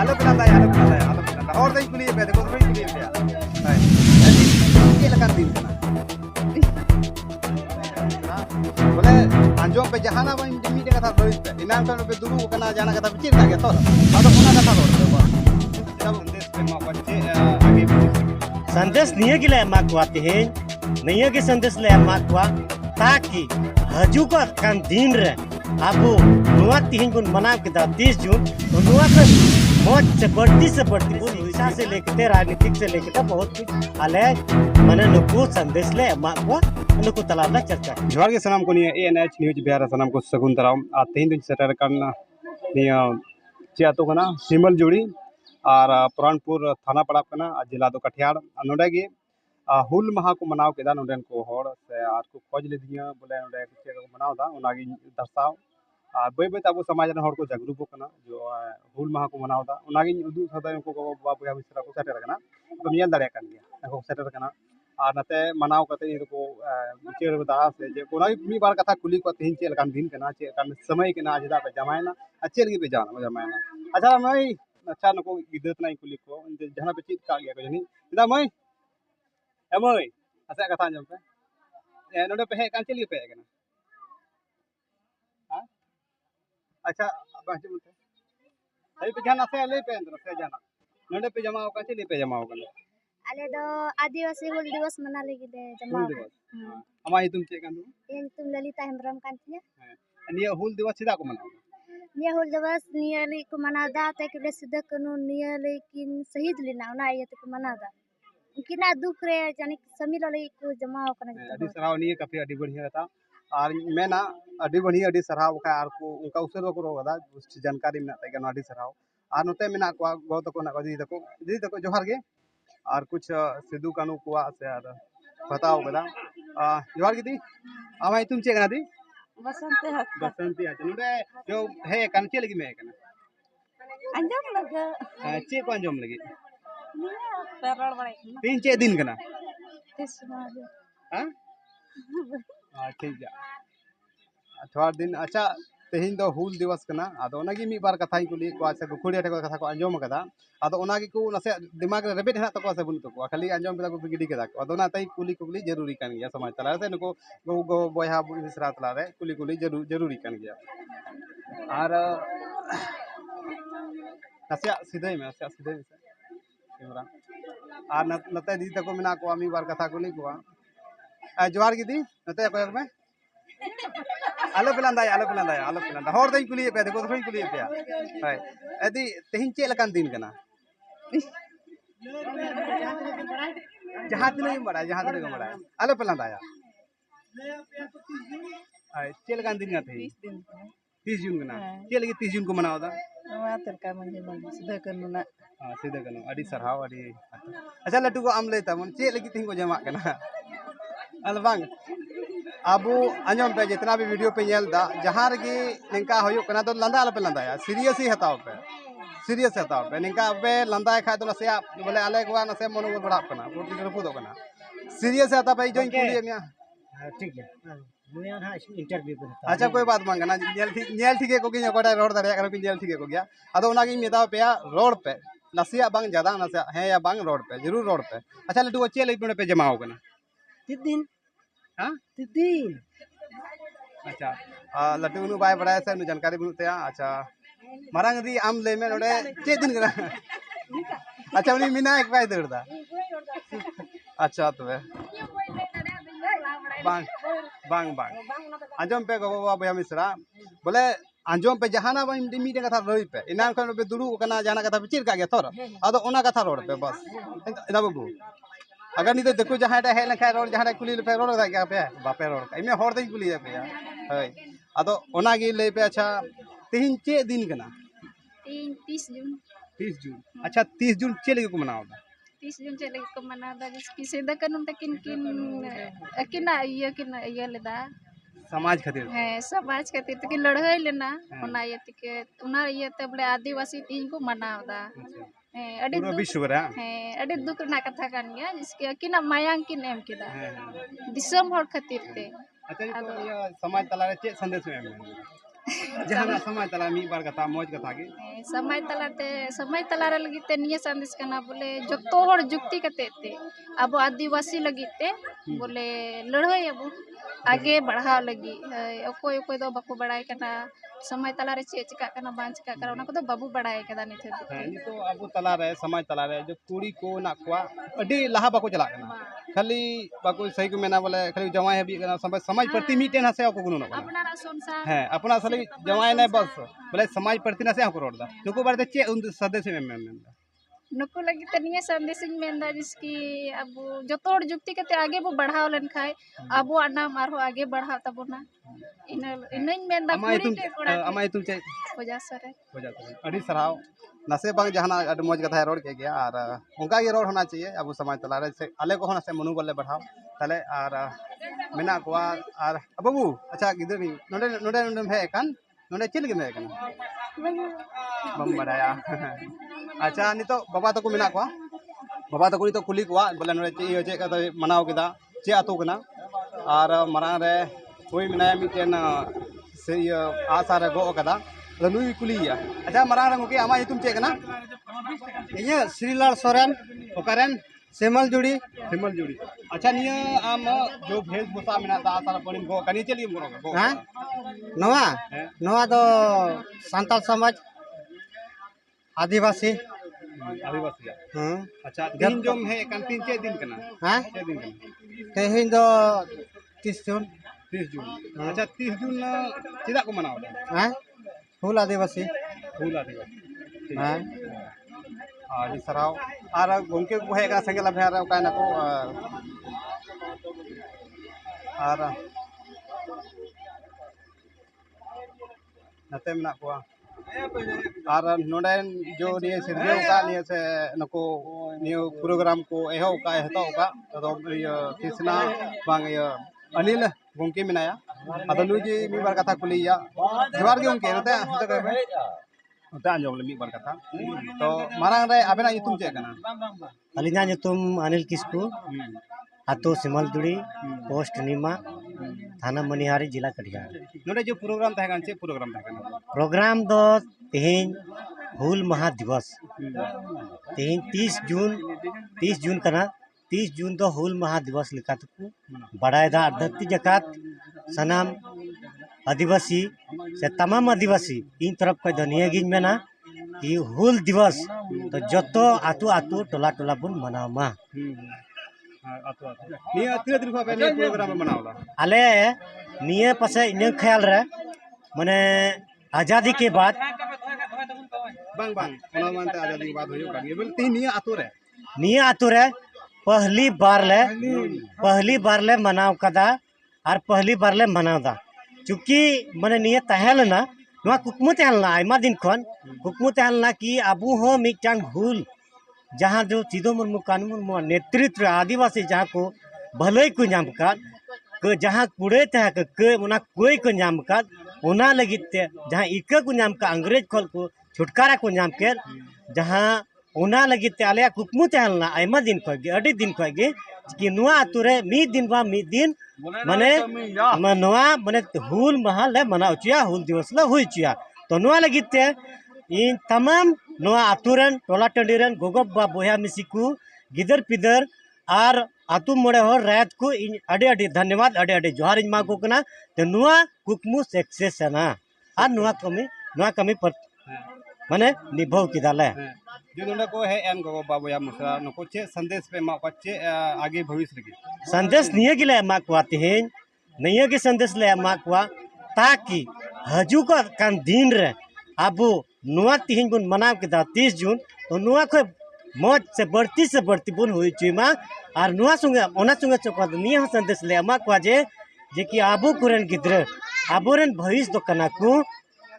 Halo penandai, halo penandai, halo penandai. Hor dai kuliah pe, dekho doi kuliah pe. Hai. Jadi ini lekan din kana. Boleh anjom pe jahana bang demi dengan kata doi pe. Inan kan pe dulu kana jana kata pecir tak gitu. Atau kuna kata doi pe. Kita संदेश पे mau baca आगे संदेश नहीं के लिए एमा कुआ तेहें नहीं के संदेश ले एमा कुआ ताकि हजुका कान दिन रे आपो नुआ तिहिन गुन मना के 30 जून नुआ का मौज से बढ़ती शिक्षा से लेकर राजनीतिक से लेकर बहुत कुछ अलग मने नुकु संदेश ले एमा कुआ नुकु तलाला चर्चा जोहार के सलाम को निया एएनएच न्यूज बिहार सलाम को सगुन तराम तेहिन दिन सेटर kan निया चियातो कना सिमल जुड़ी और पुरानपुर थाना पड़ाव कना जिला दो कटिहार नोडे गे हुल महा को मनाव केदा नोडेन को होड़ से आर को खोज लेदिया बोले नोडे के मनाव दा उनागी दर्शाव और बै बै ताबो समाज रन होड़ को जागरूक कना जो हुल महा को मनाव दा उनागी उदु सदा को बाबू या मिश्रा को सेटर कना तो मियल दाड़े कन गया को सेटर कना और नते मनाव कते को बिचेर दा से जे कोनागी मी बार कथा कुली को तिन चेल कान दिन कना चे कान समय कना आजदा पे जमायना अचेल गे पे जाना जमायना अच्छा मैं अच्छा नको गिदत नाई कुली को जहां पे चीज का गया को जनी दा मैं एमय असा कथा जम पे नोडे पे हे कान चली पे कना हां अच्छा बाजू मते अई पे जाना से ले पे अंदर से जाना नोडे पे जमा का चली पे जमा कना आले दो आदिवासी हुल दिवस मना लगी दे जमा हुल दिवस अमाई तुम चे कान इन तुम ललिता हेम्ब्रम कांतिया निया हुल दिवस सीधा को मनाओ निया हुल दिवस निया ले को मनादा ते के सिद्ध कानून निया लेकिन शहीद लेना ना ये को मनादा उनकिना दुख रे जाने समीर ले को जमा कना अभी सराव निया काफी अडी बढ़िया रहता और मैं ना अडी बढ़िया अडी सराव का आर को उनका उसर को रोदा उस जानकारी में ना तक अडी सराव और नोते में ना को गो तको ना दीदी तको जोहार गे और कुछ सिद्धू कानू को से यार बताओ बता जोहार गी दी आमा तुम चे कना दी बसंती है नुडे जो है कान चे लगी मैं कना अंजम लगा चे को अंजम लगी पेरड़ बड़े तीन चे दिन कना तिस मार हां ठीक है थोड़ा दिन अच्छा तेहिन दो हुल दिवस कना आदो ओनागी मी बार कथा को ली को अच्छा गुखुड़िया ठेको कथा को अंजम कदा आदो ओनागी को नसे दिमाग रे रेबेट हना तको से बुन तको खाली अंजम कदा को गिडी कदा आदो ना तई कुली जरूरी कान गया समाज तला रे नको गो बयहा बिसरा तला रे कुली जरूरी कान गया और नसे सीधे में कैमरा और नते दी तको मिना को मी बार कथा को ली को जोहार गी दी नते को में आलो पेलांदा हर दई कुली पे देखो दई कुली पे हाय एदी तेहिन चे लकान दिन कना जहां तिने बड़ा आलो पेलांदा हाय चे लकान दिन का थे 30 जून कना चे लगी 30 जून को मनावदा नवा तरका मंजे मन सिद्ध कानून हां सीधे कनो अडी सरहाव अडी अच्छा लटू को आम लेता मन चे लगी तिन को जमा कना अल बांग अबू अंजम पे जितना भी वीडियो पे येलदा जहां रगी निका होयो कना तो लंदा आलो पे लंदा या सीरियस ही हताओ पे निका पे लंदा खा तो नसे बोले आले को नसे मनो बड़ा कना बोटी रपु दो कना सीरियस हता पे जोइन कुली मिया ठीक है मुया ना इंटरव्यू को अच्छा कोई बात मांगना नेल ठीक को गिन कोडा रोड दरिया कना नेल ठीक को गया अदो उनागी मेदा पे रोड पे नसिया बांग ज्यादा नसे है या बांग रोड पे जरूर रोड पे अच्छा लटू चे ले पे जमा हो कना दिन हां दिन अच्छा लटू नु बाय बड़ा से नु जानकारी बुते अच्छा मारंग दी आम ले में नोडे चे दिन कना अच्छा उनी मिना एक बाय दरदा अच्छा तबे बांग अंजम पे गो बाबा भैया मिश्रा बोले अंजम पे जहाना बन मी कथा रही पे इनान खन पे दुरु कना जाना कथा चिर का गया थोर अदो ओना कथा रोड पे बस इना बाबू अगर नहीं तो देखो जहां है लखा रोड जहां कुली पे रोड दा क्या पे बापे रोड इमे होर दई कुली पे हय अदो ओना गी ले पे अच्छा तीन चे दिन कना 30 जून अच्छा 30 जून चे लगे को मनाओ 30 जून चले को मनादा जिसकी सिद्ध कानून तकिन किना ये लेदा समाज खातिर है समाज खातिर तक लड़ाई लेना ओना ये तके उना ये तबले आदिवासी तीन को मनावदा पूरा विश्व रे है अड़ी दुख ना कथा कान गया जिसके किना मायांग किन एम किदा दिसम हर खातिर ते अच्छा तो ये समाज तला रे चे संदेश में जहां समय तला मी बार कथा मौज कथा के समय तलारे लगिते निये संदेश कना बोले जतो हर जुक्ति कते ते अब आदिवासी लगिते बोले लड़ाई अब आगे बढ़ाव लगी अकोय अकोय दो बाको बड़ाई कना समय तलारे चे चिका कना बांच चिका करा उना को दो बाबू बड़ाई कदा निथे तो अब तला रे समाज तला रे जो कुड़ी को ना कुआ अडी लहा बाको चला कना खाली बाको सही को मेना बोले खाली जवाई हबी कना समाज प्रति मीटेन हसे को गुनो ना अपना संसार है अपना साले जवाई ने बस बोले समाज प्रति ना से को रोडदा नुको बारे चे उन सदस्य में नुको लगी तनिए संदेश मेंदा जिसकी अब जतो हर जुक्ति कते आगे बो बढ़ाव लन खाए अब नाम आरो आगे बढ़ाव तबना इन मेंदा पूरी ते कोड़ा अमाय तुम चे वजह सर अड़ी सराव नसे बांग जहां अड मौज कथा रोड के गया और उनका ये रोड होना चाहिए अब समाज तला रे से आले को होना से मनोबल ले बढ़ाव तले और मेना को और बाबू अच्छा गिदर नोडे नोडे नोडे हे कान नोडे चिल के मे कान बम बड़ाया अच्छा नितो बाबा तको मेना को बाबा तको तो कुली को बोले नोडे चे चे का मनाव केदा चे आतो कना और मरा रे कोई मेना मिटेन से आशा रे गो कदा नुई कुलिया अच्छा मरा रंग के आमा तुम चे कना ये श्रीलाल सोरेन ओकरेन सेमल जुड़ी अच्छा निया आम जो भेषभूषा मेना ता आशा रे पड़िम गो कनी चली गो हाँ नवा नवा तो सांताल समाज आदिवासी अच्छा दिन जो है तीन चे दिन कना हाँ चे दिन कना तेहिं दो 30 जून 30 जून अच्छा 30 जून चिदा को मनाव हाँ फूल आदिवासी हाँ आज सराव और गोंके को है का संगला भेर का ना को और नते मेना को और नोडे जो निये सिरगे का निये से नको नियो प्रोग्राम को एहो का हेतो का तो कृष्णा बांग अनिल गोंके मेनाया अदो नुजी मी बार कथा कुलिया जवार गे गोंके नते होते आंजम ले मी बार कथा तो मारांग रे आबेना युतुम चे कना अलिना युतुम अनिल किस्कू आतो सिमलजुड़ी पोस्ट नीमा थाना मनिहारी जिला कटिहार नोडे जो प्रोग्राम था चे प्रोग्राम था प्रोग्राम दो तेहिं हुल महा दिवस तेहिं 30 जून कना 30 जून दो हुल महा दिवस लिखातको बड़ाई दा धरती जकात सनाम आदिवासी से तमाम आदिवासी इन तरफ का धनिया गिन मेना कि हुल दिवस तो जतो आतु आतु टोला टोला बुन मनामा निया तीन दिन को पे प्रोग्राम मनावला आले निये पासे इन ख्याल रे माने आजादी के बाद बांग बांग ओना मानते आजादी के बाद होयो का ये बोल तीन निया आतु रे पहली बार ले मनाव कदा और पहली बार ले मनावदा चूंकि माने निये तहलना नवा कुकमु तहलना आयमा दिन खन कुकमु तहलना कि अबू हो मिटांग हुल जहाँ जो सिदो मुर्मू कानू मुर्मू नेतृत्व आदिवासी जहाँ को भलई को नाम का जहाँ कुड़े तह के उना कोई को नाम का उना लगिते जहाँ इका को नाम का अंग्रेज खोल को छुटकारा को नाम के जहाँ उना लगिते आले कुकमु तहलना आयमा दिन खगे अडी दिन खगे कि नुआ आतुरे मी दिन माने नवा माने हुल महा ले मना उचिया हुल दिवस ले हुई चिया तो नुआ लगिते इन तमाम नवा आतुरन टोला टंडीरन गोगो बा बोया मिसिकू गिदर पिदर और आतु मोड़े हो रात को इन अडे अडे धन्यवाद अडे अडे जोहार इन मा को कना तो नुआ कुकमु सक्सेस ना आ नुआ कमी पर माने निभव किदाले जो नोडे को है एन गोगो बा बोया मुसरा नको चे संदेश पे मा को चे आगे भविष्य लगी संदेश निये गिले मा को तेहें निये के संदेश ले मा को ताकि हजू का कान दिन रे अब नुआ तिहिन बुन मनाव के 30 जून तो नुआ को मौज से बढ़ती बुन हुई चुमा और नुआ संगे ओना संगे चोका निये संदेश ले मा को जे कि आबू कुरन गिद्र आबोरन भविष्य दो कना को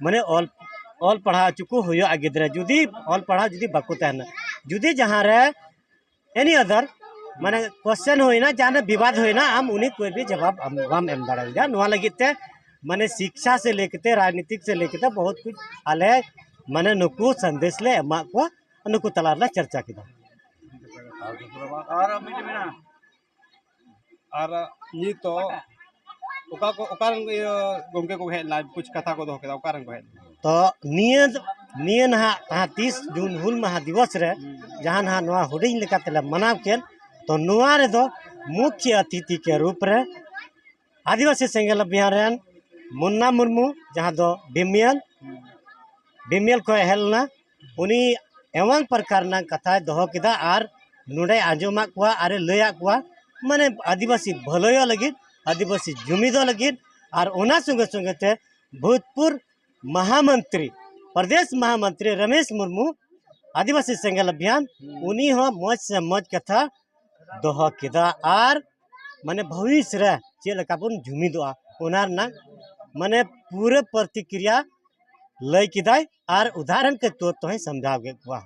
माने ऑल पढ़ा चुको हुयो गिद्र जुदी ऑल पढ़ा जुदी बाको तहना जुदी जहाँ रे एनी अदर माने क्वेश्चन होइना जहाँ विवाद होइना हम उन्हीं कोई भी जवाब हम एम दाड़ा नुआ लगिते माने शिक्षा से लेकर राजनीतिक से लेकर बहुत कुछ आले माने नुकु संदेश ले एमा को नुकु तलार चर्चा किदा और ये तो गोमके को हेड ला कुछ कथा को दो के ओकारन को हेड तो निये ना 30 जून हुल महा दिवस रे जहां ना नवा हुडिंग लेका तेला मनाव केन तो नवा रे दो मुख्य अतिथि के रूप रे आदिवासी सेंगेल अभियान रेन मुन्ना मुर्मू जहां दो बिमियल को हेलना उनी एवं प्रकार ना कथा दोहो किदा आर नुडे आंजमा कुआ आरे लया कुआ माने आदिवासी भलयो लगित आदिवासी जुमिदो लगित और ओना संगे संगे ते भूतपूर्व महामंत्री प्रदेश महामंत्री रमेश मुर्मू आदिवासी सेंगेल अभियान उनी हो मौज से मौज कथा दोहो किदा आर माने भविष्य रे चे लका बुन जुमिदोआ ओनार ना माने पूरे प्रतिक्रिया लय किदाय आर उदाहरण के तौर तो समझाव के कुआ